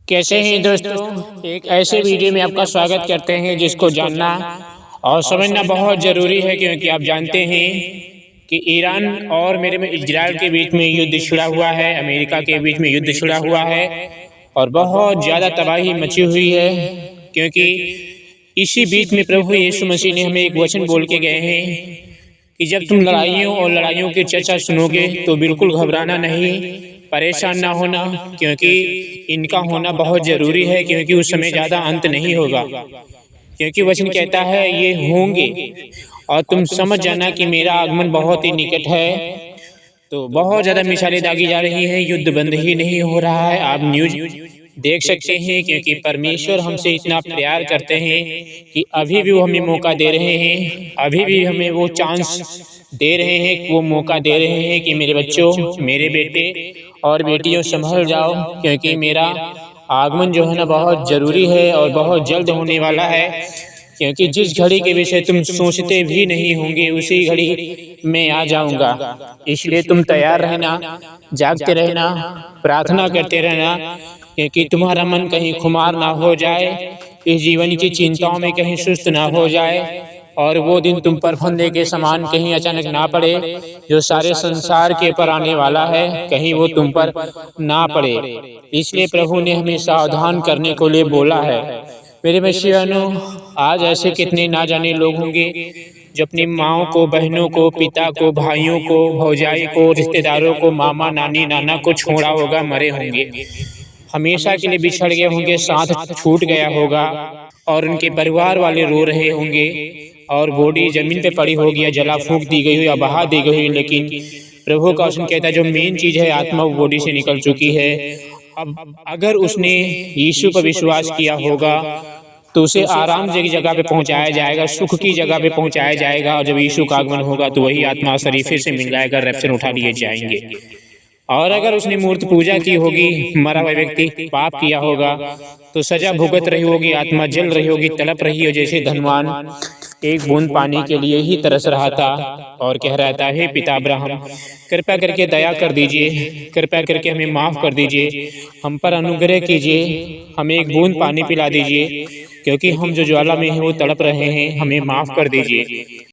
कैसे हैं दोस्तों। एक ऐसे वीडियो में आपका स्वागत करते हैं जिसको जानना और समझना बहुत ज़रूरी है, क्योंकि आप जानते हैं कि ईरान और मेरे में इजराइल के बीच में युद्ध छिड़ा हुआ है, अमेरिका के बीच में युद्ध छिड़ा हुआ है और बहुत ज़्यादा तबाही मची हुई है। क्योंकि इसी बीच में प्रभु यीशु मसीह ने हमें एक वचन बोल के गए हैं कि जब तुम लड़ाइयों की चर्चा सुनोगे तो बिल्कुल घबराना नहीं, परेशान ना होना, क्योंकि इनका होना बहुत ज़रूरी है। क्योंकि उस समय ज़्यादा अंत नहीं होगा, क्योंकि वचन कहता है ये होंगे और तुम समझ जाना कि मेरा आगमन बहुत ही निकट है। तो बहुत ज़्यादा मिसालें दागी जा रही हैं, युद्ध बंद ही नहीं हो रहा है। आप न्यूज़ देख सकते हैं, क्योंकि परमेश्वर हमसे इतना प्यार करते हैं कि अभी भी वो हमें मौका दे रहे हैं, अभी भी हमें वो चांस दे रहे हैं, वो मौका दे रहे हैं कि मेरे बच्चों, मेरे बेटे और बेटियों संभल जाओ, क्योंकि मेरा आगमन जो है ना बहुत ज़रूरी है और बहुत जल्द होने वाला है। क्योंकि जिस घड़ी के विषय तुम सोचते भी नहीं होंगे उसी घड़ी मैं आ जाऊंगा। इसलिए तुम तैयार रहना, जागते रहना, प्रार्थना करते रहना, क्योंकि तुम्हारा मन कहीं खुमार ना हो जाए, इस जीवन की चिंताओं में कहीं सुस्त ना हो जाए और वो दिन तुम पर फंदे के समान कहीं अचानक ना पड़े जो सारे संसार के ऊपर आने वाला है, कहीं वो तुम पर ना पड़े। इसलिए प्रभु ने हमें सावधान करने को लिए बोला है। मेरे मसीहानो, आज ऐसे कितने ना जाने लोग होंगे जो अपनी माँओं को, बहनों को, पिता को, भाइयों को, भौजाई को, रिश्तेदारों को, मामा, नानी, नाना को छोड़ा होगा, मरे होंगे, हमेशा के लिए बिछड़ गए होंगे, साथ छूट गया होगा और उनके परिवार वाले रो रहे होंगे और बॉडी जमीन पे पड़ी होगी या जला फूंक दी गई हो या बहा दी गई हो। लेकिन प्रभु का वचन कहता है जो मेन चीज़ है, आत्मा वो बॉडी से निकल चुकी है। अब अगर उसने यीशु पर विश्वास किया होगा तो उसे आराम की जगह पे पहुंचाया जाएगा, सुख की जगह पे पहुंचाया जाएगा। और जब यीशु का आगमन होगा तो वही आत्मा शरीर फिर से मिल जाएगा, रैप्चर उठा लिए जाएंगे। और अगर उसने मूर्ति पूजा की होगी, मरा हुआ व्यक्ति पाप किया होगा, तो सजा भुगत रही होगी, आत्मा जल रही होगी, तड़प रही हो जैसे धनवान एक बूंद पानी के लिए ही तरस रहा था और कह रहा था, हे पिता अब्राहम, कृपया करके दया कर दीजिए, कृपया करके हमें माफ़ कर दीजिए, हम पर अनुग्रह कीजिए, हमें एक बूंद पानी पिला दीजिए, क्योंकि हम जो ज्वाला में हैं वो तड़प रहे हैं, हमें माफ़ कर दीजिए।